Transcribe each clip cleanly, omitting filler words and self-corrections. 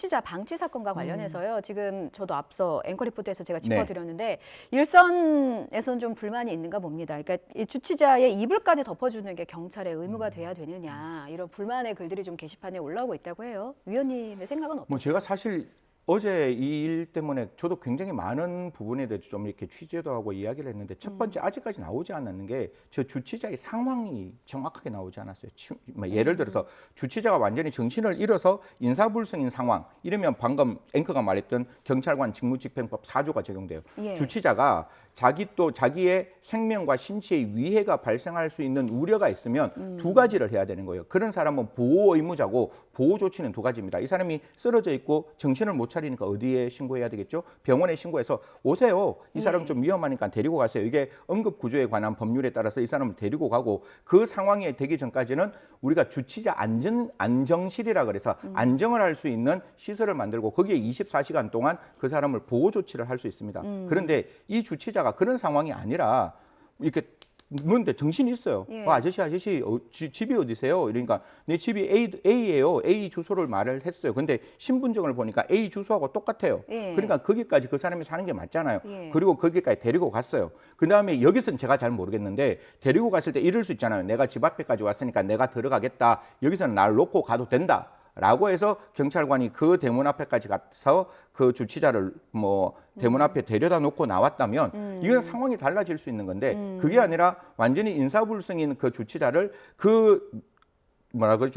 주치자 방치 사건과 관련해서요. 지금 저도 앞서 앵커 리포트에서 제가 네. 짚어드렸는데 일선에서는 좀 불만이 있는가 봅니다. 그러니까 이 주치자의 이불까지 덮어주는 게 경찰의 의무가 돼야 되느냐 이런 불만의 글들이 좀 게시판에 올라오고 있다고 해요. 위원님의 생각은 어떠세요? 뭐 제가 사실 어제 이 일 때문에 저도 굉장히 많은 부분에 대해서 좀 이렇게 취재도 하고 이야기를 했는데 첫 번째 아직까지 나오지 않았는 게 저 주치자의 상황이 정확하게 나오지 않았어요. 뭐 예를 들어서 주치자가 완전히 정신을 잃어서 인사불성인 상황 이러면 방금 앵커가 말했던 경찰관 직무집행법 4조가 적용돼요. 예. 주치자가 자기의 생명과 신체에 위해가 발생할 수 있는 우려가 있으면 두 가지를 해야 되는 거예요. 그런 사람은 보호 의무자고 보호 조치는 두 가지입니다. 이 사람이 쓰러져 있고 정신을 못 차리니까 어디에 신고해야 되겠죠? 병원에 신고해서 오세요. 이 사람 좀 위험하니까 데리고 가세요. 이게 응급구조에 관한 법률에 따라서 이 사람을 데리고 가고 그 상황이 되기 전까지는 우리가 주치자 안정실이라 그래서 안정을 할 수 있는 시설을 만들고 거기에 24시간 동안 그 사람을 보호 조치를 할 수 있습니다. 그런데 이 주치자가 그런 상황이 아니라 이렇게 묻는데 정신이 있어요. 예. 아저씨 집이 어디세요? 이러니까 내 집이 A예요. A 주소를 말을 했어요. 근데 신분증을 보니까 A 주소하고 똑같아요. 예. 그러니까 거기까지 그 사람이 사는 게 맞잖아요. 예. 그리고 거기까지 데리고 갔어요. 그다음에 여기서는 제가 잘 모르겠는데 데리고 갔을 때 이럴 수 있잖아요. 내가 집 앞에까지 왔으니까 내가 들어가겠다. 여기서는 날 놓고 가도 된다. 라고 해서 경찰관이 그 대문 앞에까지 가서 그 주치자를 뭐 대문 앞에 데려다 놓고 나왔다면 이건 상황이 달라질 수 있는 건데 그게 아니라 완전히 인사불성인 그 주치자를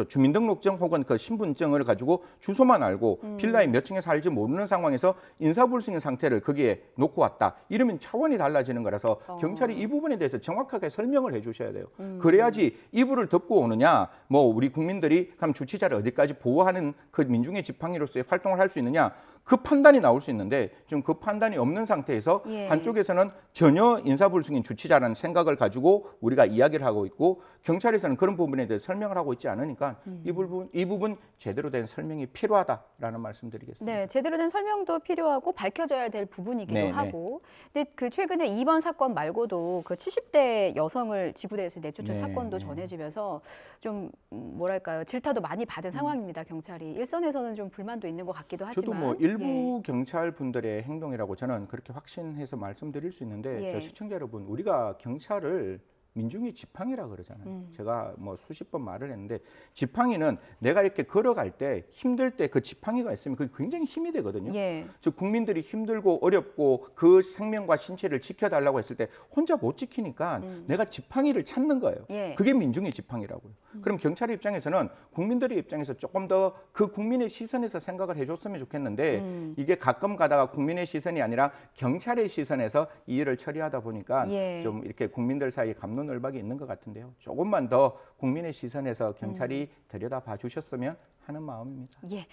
주민등록증 혹은 그 신분증을 가지고 주소만 알고 빌라에 몇 층에 살지 모르는 상황에서 인사불성인 상태를 거기에 놓고 왔다. 이러면 차원이 달라지는 거라서 경찰이 이 부분에 대해서 정확하게 설명을 해 주셔야 돼요. 그래야지 이불을 덮고 오느냐, 뭐 우리 국민들이 그럼 주치자를 어디까지 보호하는 그 민중의 지팡이로서의 활동을 할 수 있느냐, 그 판단이 나올 수 있는데 지금 그 판단이 없는 상태에서 예. 한쪽에서는 전혀 인사불성인 주치자라는 생각을 가지고 우리가 이야기를 하고 있고 경찰에서는 그런 부분에 대해서 설명을 하고 있지 않으니까 이 부분 제대로 된 설명이 필요하다라는 말씀드리겠습니다. 네, 제대로 된 설명도 필요하고 밝혀져야 될 부분이기도 네, 하고. 근데 그 최근에 이번 사건 말고도 그 70대 여성을 지구대에서 내쫓은 네, 사건도 네. 전해지면서 좀 뭐랄까요, 질타도 많이 받은 상황입니다. 경찰이 일선에서는 좀 불만도 있는 것 같기도 하지만. 저도 뭐 일부 경찰 분들의 행동이라고 저는 그렇게 확신해서 말씀드릴 수 있는데 예. 저 시청자 여러분, 우리가 경찰을 민중의 지팡이라 그러잖아요. 제가 뭐 수십 번 말을 했는데 지팡이는 내가 이렇게 걸어갈 때 힘들 때 그 지팡이가 있으면 그게 굉장히 힘이 되거든요. 예. 즉 국민들이 힘들고 어렵고 그 생명과 신체를 지켜달라고 했을 때 혼자 못 지키니까 내가 지팡이를 찾는 거예요. 예. 그게 민중의 지팡이라고요. 그럼 경찰의 입장에서는 국민들의 입장에서 조금 더 그 국민의 시선에서 생각을 해줬으면 좋겠는데 이게 가끔 가다가 국민의 시선이 아니라 경찰의 시선에서 이 일을 처리하다 보니까 예. 좀 이렇게 국민들 사이에 갑론을박이 있는 것 같은데요. 조금만 더 국민의 시선에서 경찰이 들여다봐 주셨으면 하는 마음입니다. 예.